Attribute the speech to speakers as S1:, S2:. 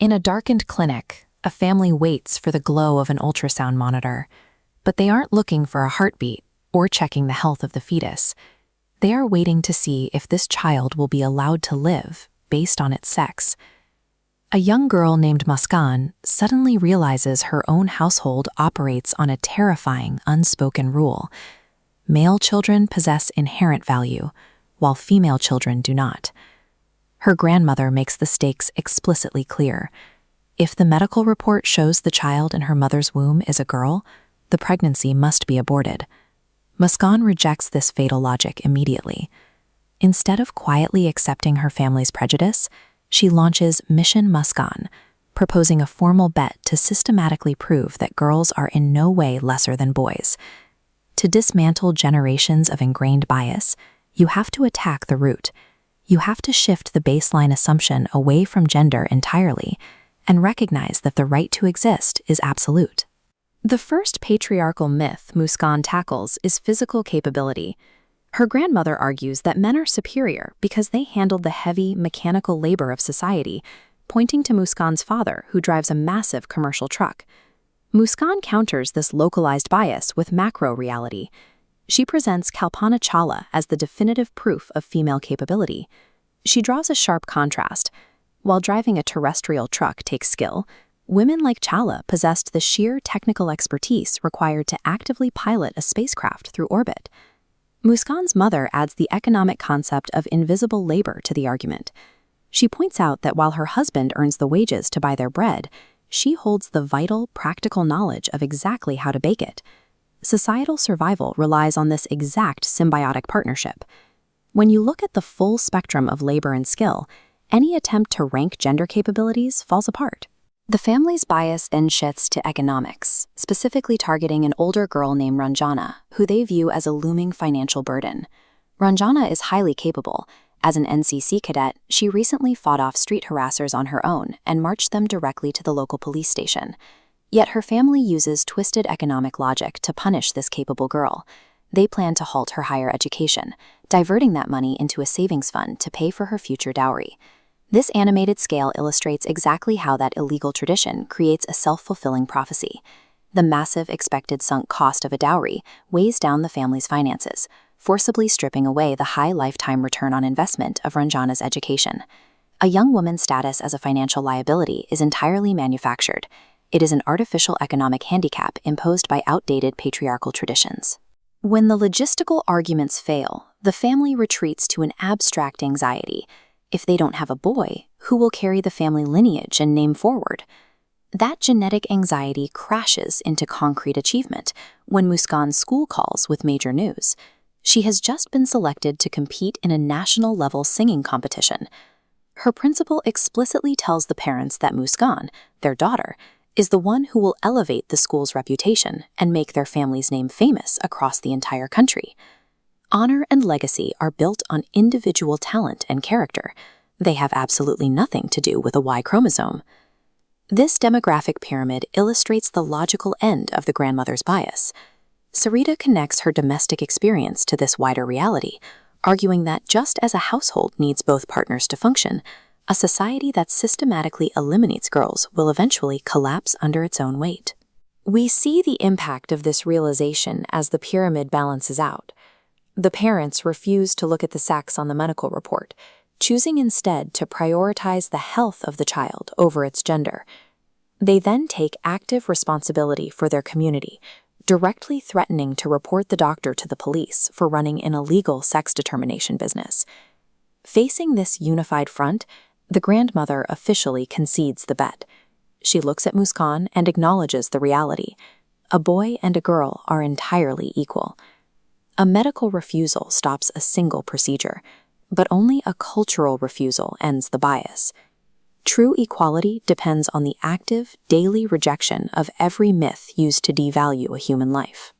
S1: In a darkened clinic, a family waits for the glow of an ultrasound monitor, but they aren't looking for a heartbeat or checking the health of the fetus. They are waiting to see if this child will be allowed to live based on its sex. A young girl named Muskan suddenly realizes her own household operates on a terrifying, unspoken rule. Male children possess inherent value, while female children do not. Her grandmother makes the stakes explicitly clear. If the medical report shows the child in her mother's womb is a girl, the pregnancy must be aborted. Muskan rejects this fatal logic immediately. Instead of quietly accepting her family's prejudice, she launches Mission Muskan, proposing a formal bet to systematically prove that girls are in no way lesser than boys. To dismantle generations of ingrained bias, you have to attack the root. You have to shift the baseline assumption away from gender entirely and recognize that the right to exist is absolute. The first patriarchal myth Muskan tackles is physical capability. Her grandmother argues that men are superior because they handled the heavy, mechanical labor of society, pointing to Muskan's father, who drives a massive commercial truck. Muskan counters this localized bias with macro reality. She presents Kalpana Chawla as the definitive proof of female capability. She draws a sharp contrast. While driving a terrestrial truck takes skill, women like Chawla possessed the sheer technical expertise required to actively pilot a spacecraft through orbit. Muskan's mother adds the economic concept of invisible labor to the argument. She points out that while her husband earns the wages to buy their bread, she holds the vital, practical knowledge of exactly how to bake it. Societal survival relies on this exact symbiotic partnership. When you look at the full spectrum of labor and skill, any attempt to rank gender capabilities falls apart. The family's bias then shifts to economics, specifically targeting an older girl named Ranjana, who they view as a looming financial burden. Ranjana is highly capable. As an NCC cadet, she recently fought off street harassers on her own and marched them directly to the local police station. Yet her family uses twisted economic logic to punish this capable girl. They plan to halt her higher education, diverting that money into a savings fund to pay for her future dowry. This animated scale illustrates exactly how that illegal tradition creates a self-fulfilling prophecy. The massive expected sunk cost of a dowry weighs down the family's finances, forcibly stripping away the high lifetime return on investment of Ranjana's education. A young woman's status as a financial liability is entirely manufactured. It is an artificial economic handicap imposed by outdated patriarchal traditions. When the logistical arguments fail, the family retreats to an abstract anxiety. If they don't have a boy, who will carry the family lineage and name forward? That genetic anxiety crashes into concrete achievement when Muskan school calls with major news. She has just been selected to compete in a national-level singing competition. Her principal explicitly tells the parents that Muskan, their daughter, is the one who will elevate the school's reputation and make their family's name famous across the entire country. Honor and legacy are built on individual talent and character. They have absolutely nothing to do with a Y chromosome. This demographic pyramid illustrates the logical end of the grandmother's bias. Sarita connects her domestic experience to this wider reality, arguing that just as a household needs both partners to function, a society that systematically eliminates girls will eventually collapse under its own weight. We see the impact of this realization as the pyramid balances out. The parents refuse to look at the sex on the medical report, choosing instead to prioritize the health of the child over its gender. They then take active responsibility for their community, directly threatening to report the doctor to the police for running an illegal sex determination business. Facing this unified front, the grandmother officially concedes the bet. She looks at Muskan and acknowledges the reality. A boy and a girl are entirely equal. A medical refusal stops a single procedure, but only a cultural refusal ends the bias. True equality depends on the active, daily rejection of every myth used to devalue a human life.